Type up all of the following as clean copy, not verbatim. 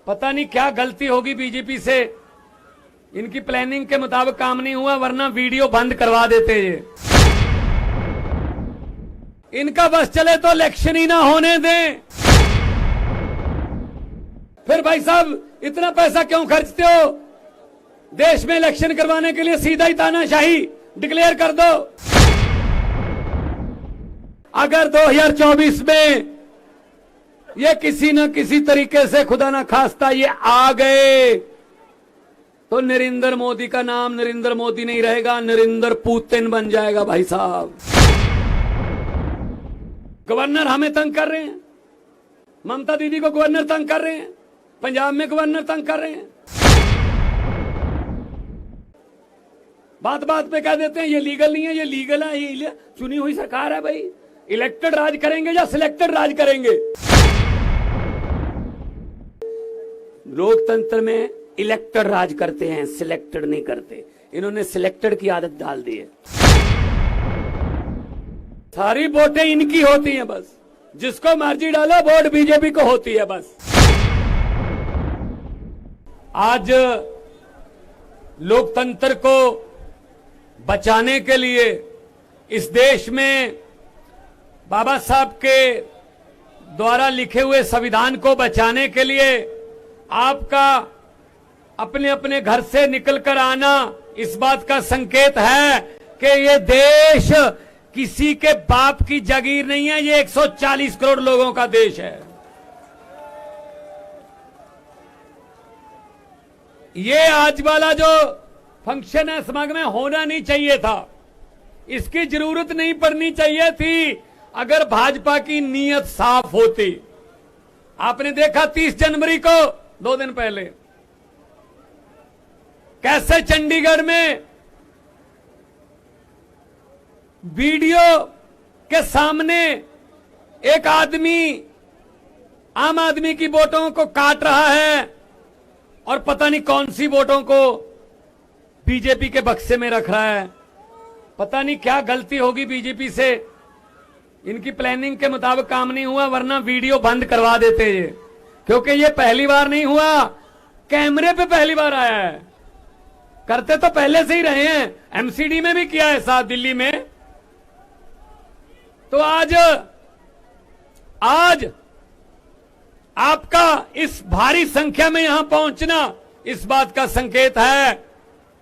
पता नहीं क्या गलती होगी बीजेपी से, इनकी प्लानिंग के मुताबिक काम नहीं हुआ, वरना वीडियो बंद करवा देते ये। इनका बस चले तो इलेक्शन ही ना होने दें। फिर भाई साहब इतना पैसा क्यों खर्चते हो? देश में इलेक्शन करवाने के लिए सीधा ही तानाशाही डिक्लेयर कर दो। अगर 2024 में ये किसी न किसी तरीके से खुदा ना खास्ता ये आ गए तो नरेंद्र मोदी का नाम नरेंद्र मोदी नहीं रहेगा, नरेंद्र पुतिन बन जाएगा भाई साहब। गवर्नर हमें तंग कर रहे हैं, ममता दीदी को गवर्नर तंग कर रहे हैं, पंजाब में गवर्नर तंग कर रहे हैं। बात बात पे कह देते हैं ये लीगल नहीं है, ये लीगल है, ये चुनी हुई सरकार है। भाई इलेक्टेड राज करेंगे या सिलेक्टेड राज करेंगे? लोकतंत्र में इलेक्टेड राज करते हैं, सिलेक्टेड नहीं करते। इन्होंने सिलेक्टेड की आदत डाल दी है। सारी वोटें इनकी होती हैं, बस जिसको मर्जी डालो वोट बीजेपी को होती है बस। आज लोकतंत्र को बचाने के लिए इस देश में बाबा साहब के द्वारा लिखे हुए संविधान को बचाने के लिए आपका अपने अपने घर से निकलकर आना इस बात का संकेत है कि ये देश किसी के बाप की जागीर नहीं है, ये 140 करोड़ लोगों का देश है। ये आज वाला जो फंक्शन है समागम में होना नहीं चाहिए था, इसकी जरूरत नहीं पड़नी चाहिए थी अगर भाजपा की नीयत साफ होती। आपने देखा 30 जनवरी को 2 दिन पहले कैसे चंडीगढ़ में वीडियो के सामने एक आदमी आम आदमी की वोटों को काट रहा है और पता नहीं कौन सी वोटों को बीजेपी के बक्से में रख रहा है। पता नहीं क्या गलती होगी बीजेपी से, इनकी प्लानिंग के मुताबिक काम नहीं हुआ, वरना वीडियो बंद करवा देते ये। क्योंकि ये पहली बार नहीं हुआ, कैमरे पे पहली बार आया है। करते तो पहले से ही रहे हैं, एमसीडी में भी किया है साथ दिल्ली में। तो आज आपका इस भारी संख्या में यहां पहुंचना इस बात का संकेत है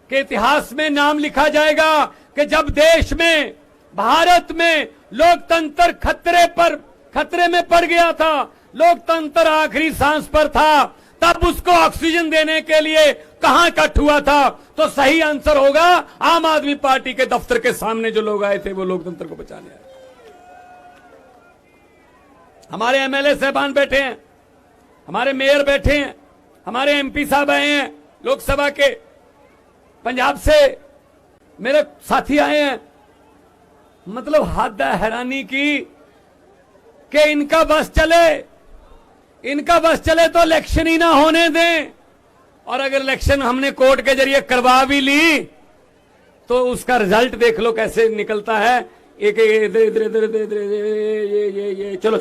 कि इतिहास में नाम लिखा जाएगा कि जब देश में भारत में लोकतंत्र खतरे में पड़ गया था, लोकतंत्र आखिरी सांस पर था, तब उसको ऑक्सीजन देने के लिए कहां इकट्ठ हुआ था? तो सही आंसर होगा आम आदमी पार्टी के दफ्तर के सामने जो लोग आए थे वो लोकतंत्र को बचाने आए। हमारे एमएलए साहबान बैठे हैं, हमारे मेयर बैठे हैं, हमारे एमपी साहब आए हैं लोकसभा के, पंजाब से मेरे साथी आए हैं। मतलब हद है हैरानी की कि इनका बस चले तो इलेक्शन ही ना होने दें। और अगर इलेक्शन हमने कोर्ट के जरिए करवा भी ली तो उसका रिजल्ट देख लो कैसे निकलता है। एक इधर ये चलो।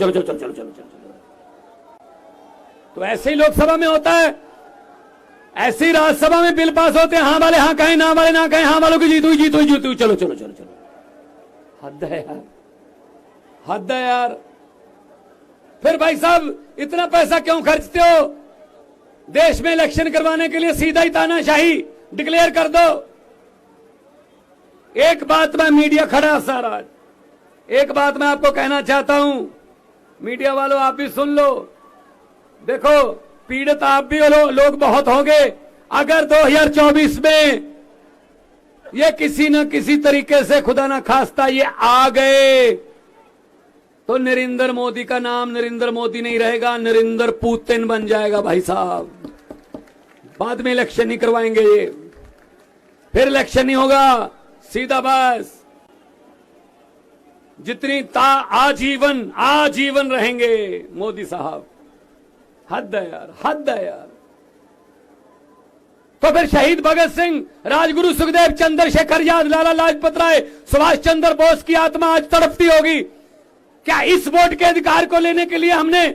तो ऐसे ही लोकसभा में होता है, ऐसे ही राज्यसभा में बिल पास होते हैं, हाँ वाले हाँ कहें, ना वाले ना कहें, हाँ वालों की जीत हुई, चलो। हद है यार। फिर भाई साहब इतना पैसा क्यों खर्चते हो? देश में इलेक्शन करवाने के लिए सीधा ही तानाशाही डिक्लेयर कर दो। एक बात मैं मीडिया खड़ा सारा, एक बात मैं आपको कहना चाहता हूं, मीडिया वालों आप भी सुन लो। देखो पीड़ित आप भी लोग बहुत होंगे। अगर 2024 में ये किसी न किसी तरीके से खुदा ना खास्ता ये आ गए तो नरेंद्र मोदी का नाम नरेंद्र मोदी नहीं रहेगा, नरेंद्र पुतिन बन जाएगा भाई साहब। बाद में इलेक्शन नहीं करवाएंगे ये, फिर इलेक्शन नहीं होगा, सीधा बस जितनी आजीवन रहेंगे मोदी साहब। हद है यार। तो फिर शहीद भगत सिंह, राजगुरु सुखदेव, चंद्रशेखर आजाद, लाला लाजपत राय, सुभाष चंद्र बोस की आत्मा आज तड़पती होगी। क्या इस वोट के अधिकार को लेने के लिए हमने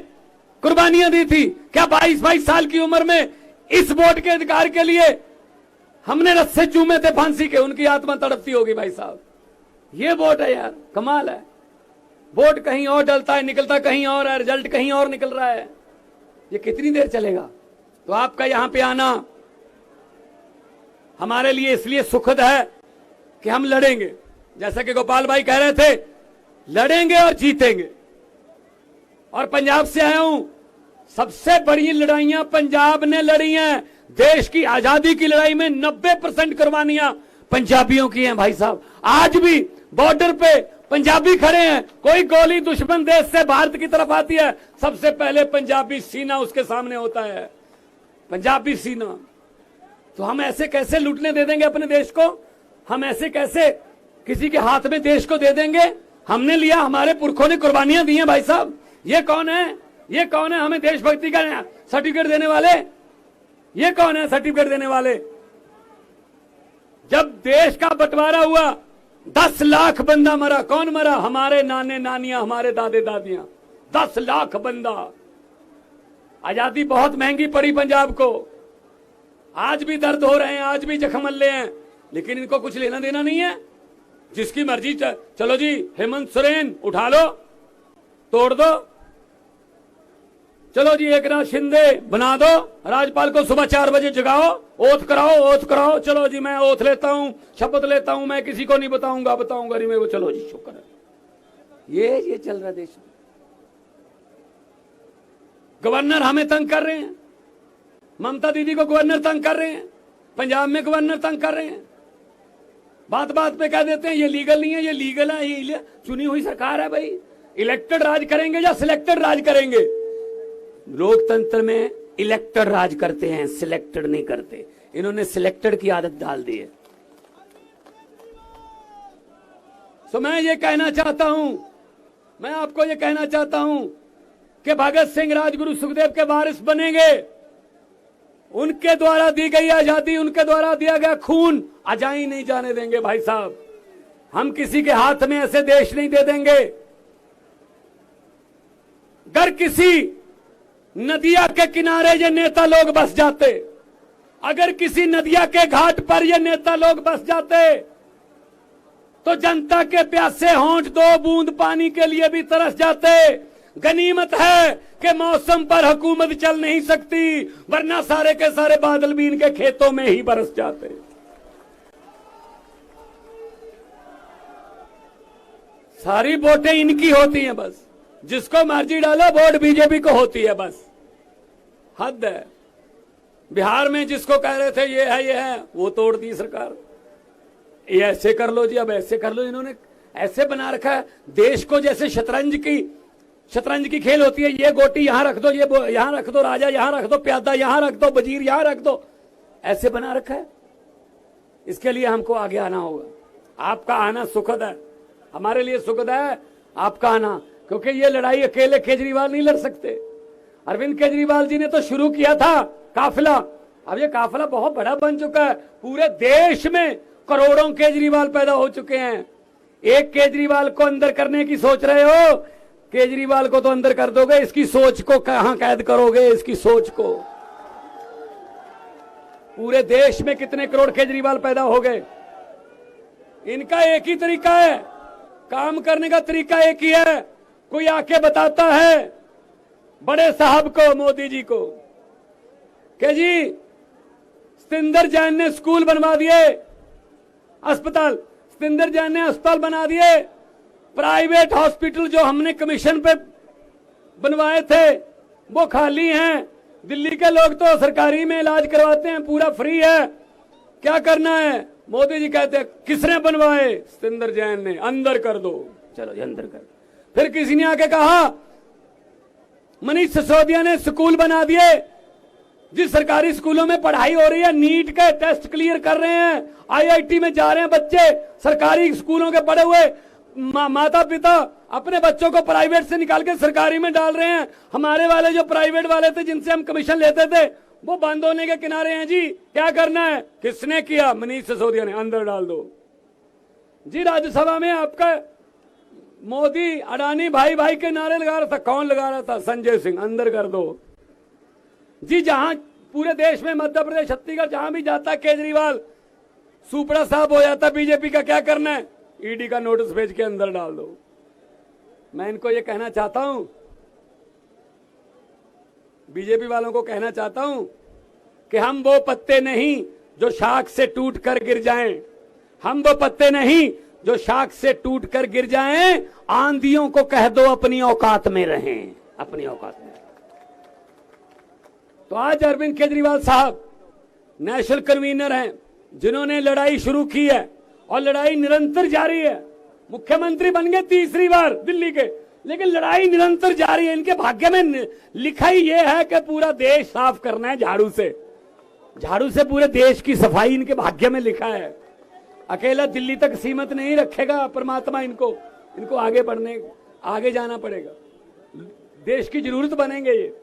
कुर्बानियां दी थी। क्या 22-22 साल की उम्र में इस वोट के अधिकार के लिए हमने रस्से चूमे थे फांसी के, उनकी आत्मा तड़पती होगी भाई साहब। ये वोट है यार, कमाल है। वोट कहीं और डलता है, निकलता कहीं और है, रिजल्ट कहीं और निकल रहा है। ये कितनी देर चलेगा? तो आपका यहां पे आना हमारे लिए इसलिए सुखद है कि हम लड़ेंगे, जैसा कि गोपाल भाई कह रहे थे, लड़ेंगे और जीतेंगे। और पंजाब से आया हूं, सबसे बड़ी लड़ाइयां पंजाब ने लड़ी हैं। देश की आजादी की लड़ाई में 90% कुर्बानियां पंजाबियों की हैं भाई साहब। आज भी बॉर्डर पे पंजाबी खड़े हैं, कोई गोली दुश्मन देश से भारत की तरफ आती है, सबसे पहले पंजाबी सीना उसके सामने होता है, पंजाबी सीना। तो हम ऐसे कैसे लूटने दे देंगे अपने देश को? हम ऐसे कैसे किसी के हाथ में देश को दे देंगे? हमने लिया, हमारे पुरखों ने कुर्बानियां दी हैं भाई साहब। ये कौन है? ये कौन है हमें देशभक्ति का सर्टिफिकेट देने वाले? ये कौन है सर्टिफिकेट देने वाले? जब देश का बंटवारा हुआ 10 लाख बंदा मरा। कौन मरा? हमारे नाने नानियां, हमारे दादे दादियां। 10 लाख बंदा। आजादी बहुत महंगी पड़ी पंजाब को। आज भी दर्द हो रहे हैं, आज भी जख्म मल्ले हैं, लेकिन इनको कुछ लेना देना नहीं है। जिसकी मर्जी चलो जी, हेमंत सोरेन उठा लो, तोड़ दो। चलो जी, एकनाथ शिंदे बना दो, राज्यपाल को सुबह 4 बजे जगाओ, ओथ कराओ, ओथ कराओ। चलो जी, मैं ओथ लेता हूं, शपथ लेता हूं, मैं किसी को नहीं बताऊंगा नहीं मैं वो। चलो जी, शुक्र है। ये चल रहा देश में। गवर्नर हमें तंग कर रहे हैं, ममता दीदी को गवर्नर तंग कर रहे हैं, पंजाब में गवर्नर तंग कर रहे हैं। बात बात पे कह देते हैं ये लीगल नहीं है, ये लीगल है। ये चुनी हुई सरकार है भाई। इलेक्टेड राज करेंगे या सिलेक्टेड राज करेंगे? लोकतंत्र में इलेक्टेड राज करते हैं, सिलेक्टेड नहीं करते। इन्होंने सिलेक्टेड की आदत डाल दी है। तो मैं ये कहना चाहता हूं, मैं आपको ये कहना चाहता हूं कि भगत सिंह, राजगुरु, सुखदेव के वारिस बनेंगे। उनके द्वारा दी गई आजादी, उनके द्वारा दिया गया खून अजाई नहीं जाने देंगे भाई साहब। हम किसी के हाथ में ऐसे देश नहीं दे देंगे। अगर किसी नदिया के किनारे ये नेता लोग बस जाते, अगर किसी नदिया के घाट पर ये नेता लोग बस जाते, तो जनता के प्यासे होंठ 2 बूंद पानी के लिए भी तरस जाते। गनीमत है कि मौसम पर हुकूमत चल नहीं सकती, वरना सारे के सारे बादल भी इनके खेतों में ही बरस जाते। सारी वोटें इनकी होती हैं, बस जिसको मर्जी डालो वोट बीजेपी को होती है, बस हद है। बिहार में जिसको कह रहे थे ये है, वो तोड़ दी सरकार। ये ऐसे कर लो जी, अब ऐसे कर लो। इन्होंने ऐसे बना रखा है देश को, जैसे शतरंज की खेल होती है। ये गोटी यहां रख दो, ये यहां रख दो, राजा यहां रख दो, प्यादा यहां रख दो, वजीर यहां रख दो, ऐसे बना रखा है। इसके लिए हमको आगे आना होगा। आपका आना सुखद है, हमारे लिए सुखद है आपका आना, क्योंकि ये लड़ाई अकेले केजरीवाल नहीं लड़ सकते। अरविंद केजरीवाल जी ने तो शुरू किया था काफिला, अब ये काफिला बहुत बड़ा बन चुका है। पूरे देश में करोड़ों केजरीवाल पैदा हो चुके हैं। एक केजरीवाल को अंदर करने की सोच रहे हो? केजरीवाल को तो अंदर कर दोगे, इसकी सोच को कहां कैद करोगे? इसकी सोच को। पूरे देश में कितने करोड़ केजरीवाल पैदा हो गए। इनका एक ही तरीका है, काम करने का तरीका एक ही है। कोई आके बताता है बड़े साहब को, मोदी जी को, कि जी सतिंदर जैन ने स्कूल बनवा दिए, अस्पताल, सतिंदर जैन ने अस्पताल बना दिए। प्राइवेट हॉस्पिटल जो हमने कमीशन पे बनवाए थे वो खाली हैं। दिल्ली के लोग तो सरकारी में इलाज करवाते हैं, पूरा फ्री है। क्या करना है? मोदी जी कहते हैं किसने बनवाए? सतिंदर जैन ने, अंदर कर दो। चलो जी, अंदर कर। फिर किसी ने आके कहा मनीष सिसोदिया ने स्कूल बना दिए। जिस सरकारी स्कूलों में पढ़ाई हो रही है, नीट के टेस्ट क्लियर कर रहे हैं, आईआईटी में जा रहे हैं बच्चे, सरकारी स्कूलों के पढ़े हुए माता पिता अपने बच्चों को प्राइवेट से निकाल के सरकारी में डाल रहे हैं। हमारे वाले जो प्राइवेट वाले थे, जिनसे हम कमीशन लेते थे, वो बंद होने के किनारे हैं जी। क्या करना है? किसने किया? मनीष सिसोदिया ने, अंदर डाल दो जी। राज्यसभा में आपका मोदी अडानी भाई भाई के नारे लगा रहा था। कौन लगा रहा था? संजय सिंह। अंदर कर दो जी। जहां पूरे देश में, मध्य प्रदेश, छत्तीसगढ़, जहां भी जाता केजरीवाल सुपड़ा साहब हो जाता। बीजेपी का क्या करना है? ईडी का नोटिस भेज के अंदर डाल दो। मैं इनको ये कहना चाहता हूं, बीजेपी वालों को कहना चाहता हूं कि हम वो पत्ते नहीं जो शाख से टूट कर गिर जाएं। हम वो पत्ते नहीं जो शाख से टूट कर गिर जाएं। आंधियों को कह दो अपनी औकात में रहें, अपनी औकात में। तो आज अरविंद केजरीवाल साहब नेशनल कन्वीनर हैं, जिन्होंने लड़ाई शुरू की है और लड़ाई निरंतर जारी है। मुख्यमंत्री बन गए तीसरी बार दिल्ली के, लेकिन लड़ाई निरंतर जारी है। इनके भाग्य में लिखा ही ये है कि पूरा देश साफ करना है झाड़ू से। झाड़ू से पूरे देश की सफाई इनके भाग्य में लिखा है। अकेला दिल्ली तक सीमित नहीं रखेगा परमात्मा इनको आगे बढ़ने, आगे जाना पड़ेगा। देश की जरूरत बनेंगे ये।